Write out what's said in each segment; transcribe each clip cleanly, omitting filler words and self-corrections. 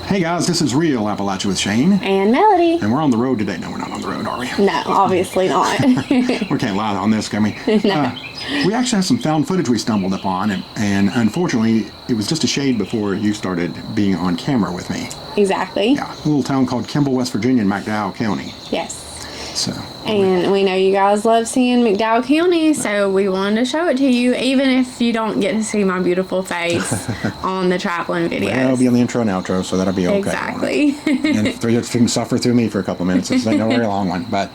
Hey guys, this is Real Appalachia with Shane. And Melody. And we're on the road today. No, we're not on the road, are we? No, obviously not. We can't lie on this, can we? No. We actually have some found footage we stumbled upon, and unfortunately, it was just a shade before you started being on camera with me. Exactly. Yeah, a little town called Kimball, West Virginia in McDowell County. Yes. So. And we know you guys love seeing McDowell County, so we wanted to show it to you, even if you don't get to see my beautiful face on the traveling videos. Well, it'll be on the intro and outro, so that'll be okay. Exactly. And if you can suffer through me for a couple of minutes, it's not a very long one. But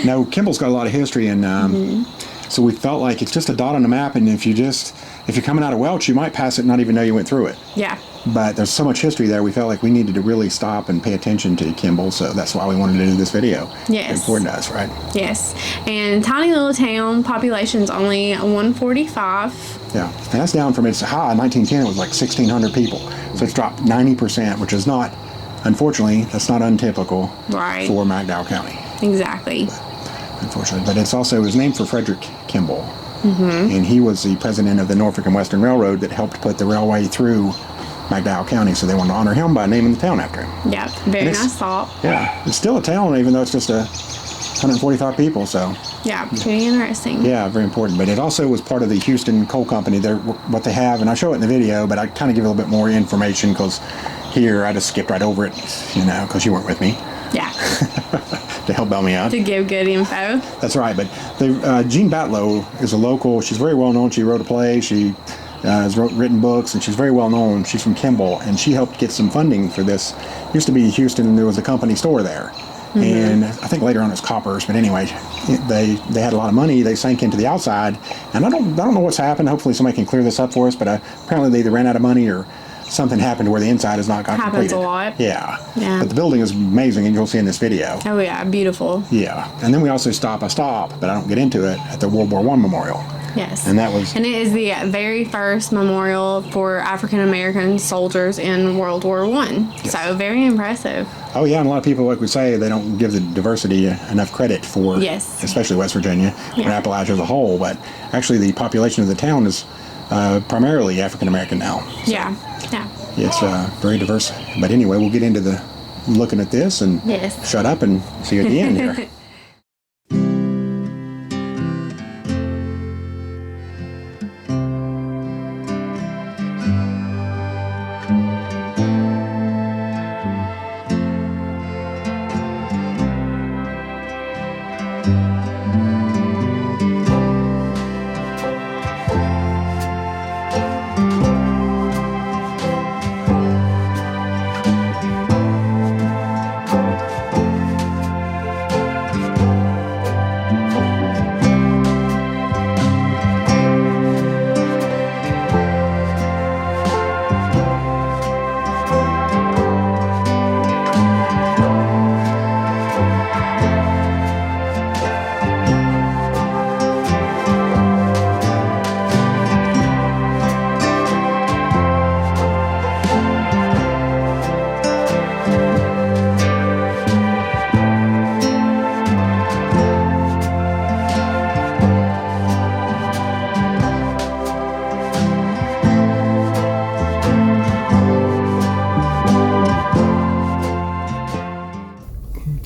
no, Kimball's got a lot of history, and so we felt like it's just a dot on the map, and if you're coming out of Welch, you might pass it and not even know you went through it. Yeah. But there's so much history there, we felt like we needed to really stop and pay attention to Kimball, so that's why we wanted to do this video. Yes. It's important to us, right? Yes. And tiny little town, population's only 145. Yeah, and that's down from its high. In 1910, it was like 1,600 people. So it's dropped 90%, which is not, unfortunately, that's not untypical for McDowell County. Exactly. Unfortunately. But it was named for Frederick Kimball. And he was the president of the Norfolk and Western Railroad that helped put the railway through McDowell County, so they wanted to honor him by naming the town after him. Yeah, very nice thought. Yeah, it's still a town, even though it's just 145 people, so. Yeah, pretty interesting. Yeah, very important. But it also was part of the Houston Coal Company. What they have, and I show it in the video, but I kind of give a little bit more information, because here I just skipped right over it, because you weren't with me. Yeah. To help bail me out. To give good info. That's right, but Jean Batlow is a local. She's very well known. She wrote a play. She has written books, and she's very well known. She's from Kimball, and she helped get some funding for this. Used to be Houston, and there was a company store there. And I think later on it was Coppers, but anyway, they had a lot of money. They sank into the outside, and I don't know what's happened. Hopefully somebody can clear this up for us, but apparently they either ran out of money or something happened where the inside has not got completed. Happens a lot. Yeah. But the building is amazing, and you'll see in this video. Oh yeah, beautiful. Yeah. And then we also stop, but I don't get into it, at the World War I Memorial. Yes. And it is the very first memorial for African American soldiers in World War I. Yes. So very impressive. Oh yeah, and a lot of people, like we say, they don't give the diversity enough credit for, especially West Virginia, and Appalachia as a whole, but actually the population of the town is primarily African American now. So it's very diverse. But anyway, we'll get into looking at this and shut up and see you at the end here.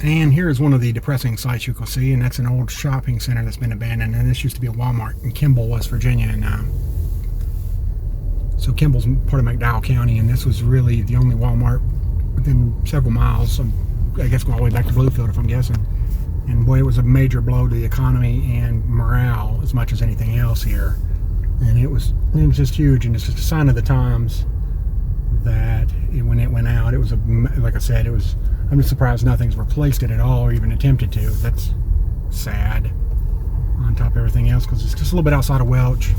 And here is one of the depressing sights you can see, and that's an old shopping center that's been abandoned. And this used to be a Walmart in Kimball, West Virginia. And so Kimball's part of McDowell County, and this was really the only Walmart within several miles. So I guess going all the way back to Bluefield, if I'm guessing. And boy, it was a major blow to the economy and morale as much as anything else here. And it was just huge, and it's just a sign of the times that when it went out, it was like I said, I'm just surprised nothing's replaced it at all, or even attempted to. That's sad on top of everything else, because it's just a little bit outside of Welch.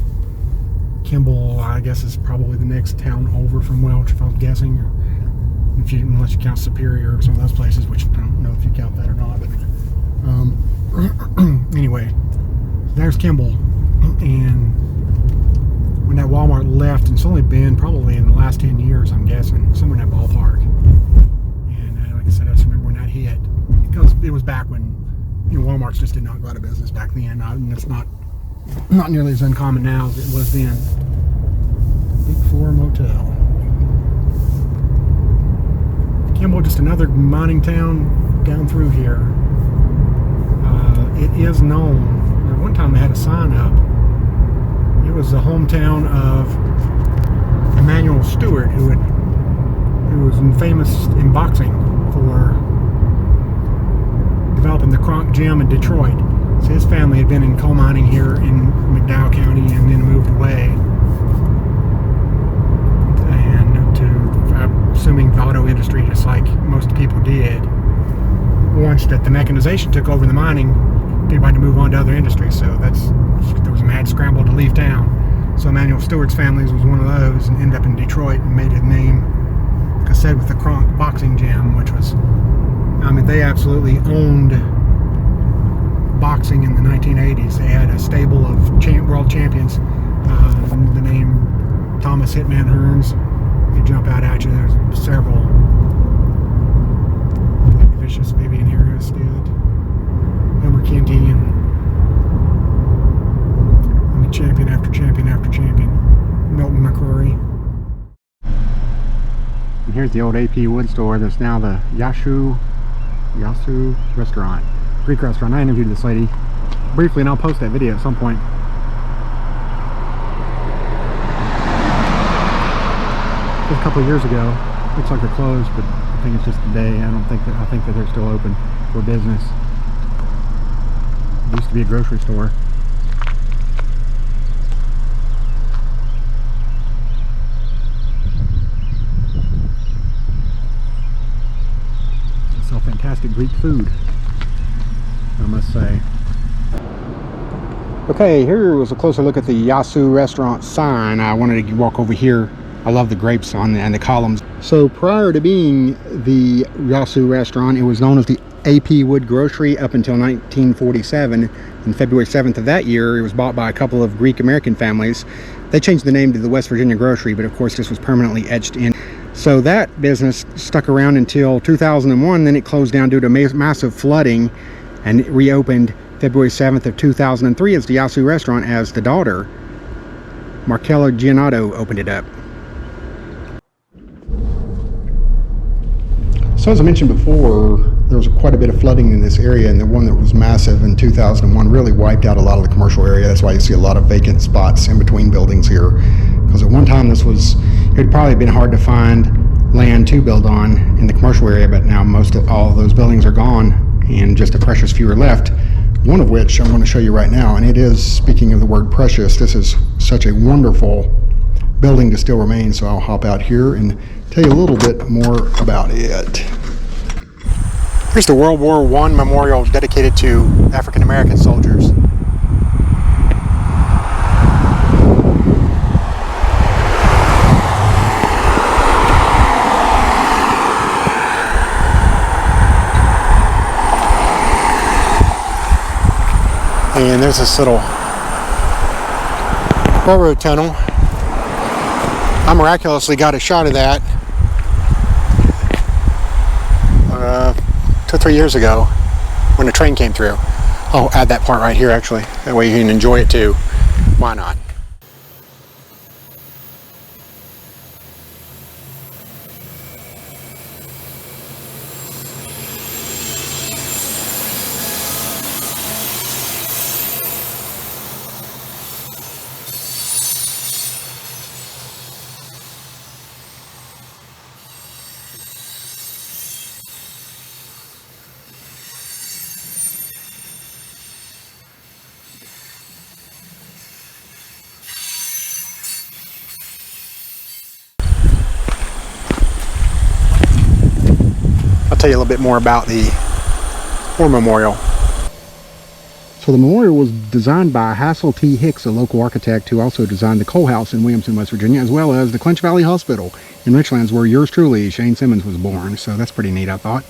Kimball, I guess, is probably the next town over from Welch, if I'm guessing, unless you count Superior or some of those places, which I don't know if you count that or not. But anyway, there's Kimball, and when that Walmart left, and it's only been probably in the last 10 years, I'm guessing, somewhere in that ballpark. And like I said, I just remember when that hit, because it was back when Walmarts just did not go out of business back then, and it's not nearly as uncommon now as it was then. Big Four Motel. just another mining town down through here. It is known. At one time they had a sign up. It was the hometown of Emanuel Steward, who was famous in boxing for developing the Kronk gym in Detroit. So his family had been in coal mining here in McDowell County and then moved away. And to, assuming the auto industry, just like most people did. Once that the mechanization took over the mining, people had to move on to other industries. So there was a mad scramble to leave town. So Emanuel Steward's family was one of those and ended up in Detroit and made his name, like I said, with the Kronk boxing gym, which was, I mean, they absolutely owned boxing in the 1980s. They had a stable of world champions. The name Thomas Hitman Hearns, they jump out at you. There's several. Like Vicious Vivian Harris did. Hilmer Kenty, and I mean, champion after champion after champion. Milton, McCrory. And here's the old AP Wood store that's now the Yazoo Restaurant. Greek restaurant. I interviewed this lady briefly, and I'll post that video at some point. Just a couple of years ago. Looks like they're closed, but I think it's just a day. I think that they're still open for business. It used to be a grocery store. They sell fantastic Greek food, I must say. Okay, here was a closer look at the Yazoo Restaurant sign. I wanted to walk over here. I love the grapes on and the columns. So prior to being the Yazoo Restaurant, it was known as the AP Wood Grocery up until 1947. On February 7th of that year, it was bought by a couple of Greek American families. They changed the name to the West Virginia Grocery, but of course this was permanently etched in. So that business stuck around until 2001, then it closed down due to massive flooding, and it reopened February 7th of 2003 as the Yazoo Restaurant, as the daughter, Marcella Giannotto, opened it up. So as I mentioned before, there was quite a bit of flooding in this area, and the one that was massive in 2001 really wiped out a lot of the commercial area. That's why you see a lot of vacant spots in between buildings here. Because at one time it had probably been hard to find land to build on in the commercial area, but now all of those buildings are gone and just a precious few are left. One of which I'm going to show you right now, and it is, speaking of the word precious, this is such a wonderful building to still remain, so I'll hop out here and tell you a little bit more about it. Here's the World War I memorial dedicated to African American soldiers. And there's this little railroad tunnel. I miraculously got a shot of that 2 or 3 years ago when the train came through. I'll add that part right here actually. That way you can enjoy it too. Why not? Tell you a little bit more about the War Memorial. So the memorial was designed by Hassel T. Hicks, a local architect who also designed the Coal House in Williamson, West Virginia, as well as the Clinch Valley Hospital in Richlands, where yours truly, Shane Simmons, was born. So that's pretty neat, I thought.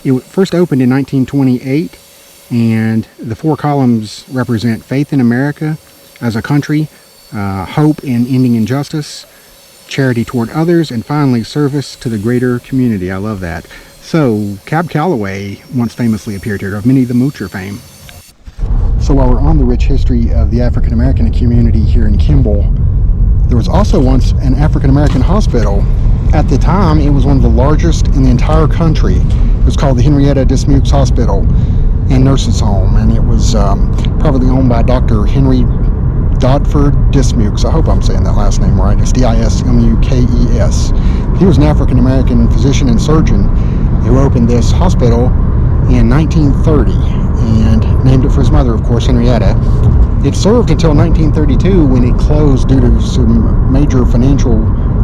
It first opened in 1928, and the 4 columns represent faith in America as a country, hope in ending injustice, charity toward others, and finally service to the greater community. I love that. So, Cab Calloway once famously appeared here, of Minnie the Moocher fame. So while we're on the rich history of the African American community here in Kimball, there was also once an African American hospital At the time, it was one of the largest in the entire country. It was called the Henrietta Dismukes Hospital and Nurses Home, and it was privately owned by Dr. Henry Dodford Dismukes. I hope I'm saying that last name right. It's Dismukes. He was an African-American physician and surgeon who opened this hospital in 1930 and named it for his mother, of course, Henrietta. It served until 1932 when it closed due to some major financial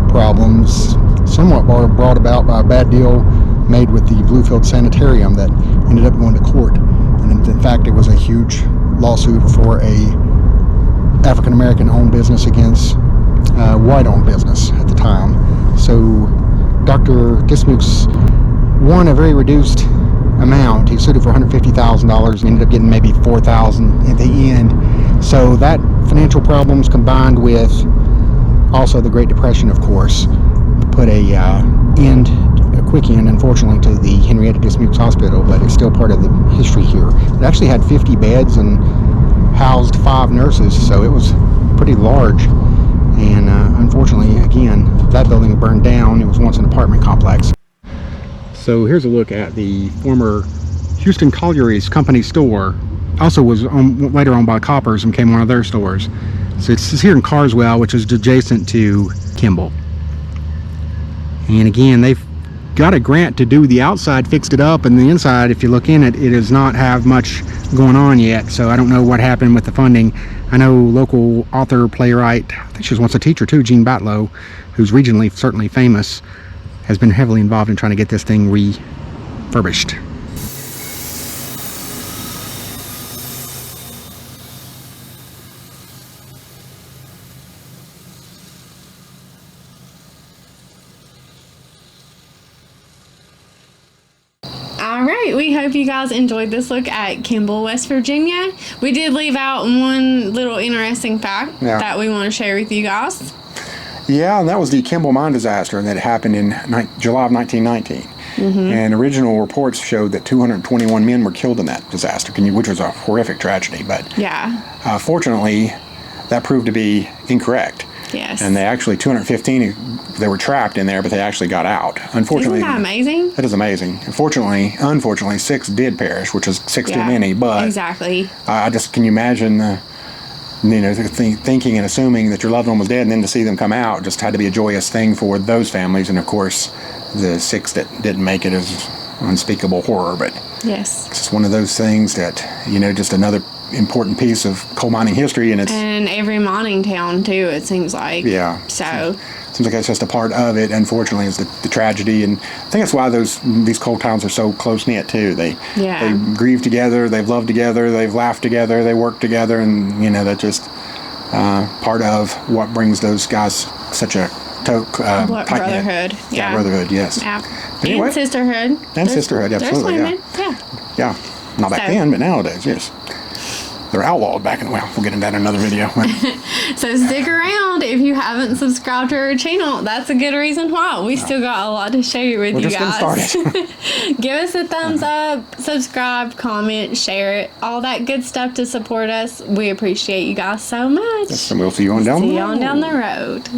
problems, somewhat brought about by a bad deal made with the Bluefield Sanitarium that ended up going to court. And in fact, it was a huge lawsuit for a African-American owned business against white-owned business at the time. So Dr. Dismukes won a very reduced amount. He sued it for $150,000 and ended up getting maybe $4,000 at the end. So that financial problems combined with also the Great Depression, of course, put a quick end, unfortunately, to the Henrietta Dismukes Hospital, but it's still part of the history here. It actually had 50 beds and housed 5 nurses, so it was pretty large. And unfortunately, again, that building burned down. It was once an apartment complex. So here's a look at the former Houston Colliers company store. Also was later owned by Coppers and became one of their stores. So it's here in Carswell, which is adjacent to Kimball. And again, they've got a grant to do the outside, fixed it up, and the inside, if you look in it, it does not have much going on yet. So I don't know what happened with the funding. I know local author, playwright, I think she was once a teacher too, Jean Batlow, who's regionally certainly famous, has been heavily involved in trying to get this thing refurbished. Alright, we hope you guys enjoyed this look at Kimball, West Virginia. We did leave out one little interesting fact that we want to share with you guys. Yeah, and that was the Kimball mine disaster that happened in July of 1919. And original reports showed that 221 men were killed in that disaster, which was a horrific tragedy. But fortunately, that proved to be incorrect. Yes. And they actually, 215, they were trapped in there, but they actually got out. Unfortunately, isn't that amazing? That is amazing. Unfortunately, 6 did perish, which is 6 too many. But exactly. Can you imagine thinking and assuming that your loved one was dead, and then to see them come out just had to be a joyous thing for those families. And of course, the 6 that didn't make it is unspeakable horror. But yes, it's just one of those things that, just another important piece of coal mining history, and every mining town too, it seems like. Yeah. So seems like that's just a part of it. Unfortunately, is the tragedy, and I think that's why these coal towns are so close knit too. They grieve together, they've loved together, they've laughed together, they work together, and that's just part of what brings those guys such a brotherhood. Yeah, brotherhood. Yes. Yeah. Anyway, and sisterhood. And sisterhood. Absolutely. Yeah. Not back then, but nowadays, yes. They're outlawed back in, we'll get into that in another video. So stick around. If you haven't subscribed to our channel, that's a good reason why. We still got a lot to share with you guys. We're just getting started. Give us a thumbs up, subscribe, comment, share it, all that good stuff to support us. We appreciate you guys so much. Yes, and we'll see you on down the road. See you on down the road.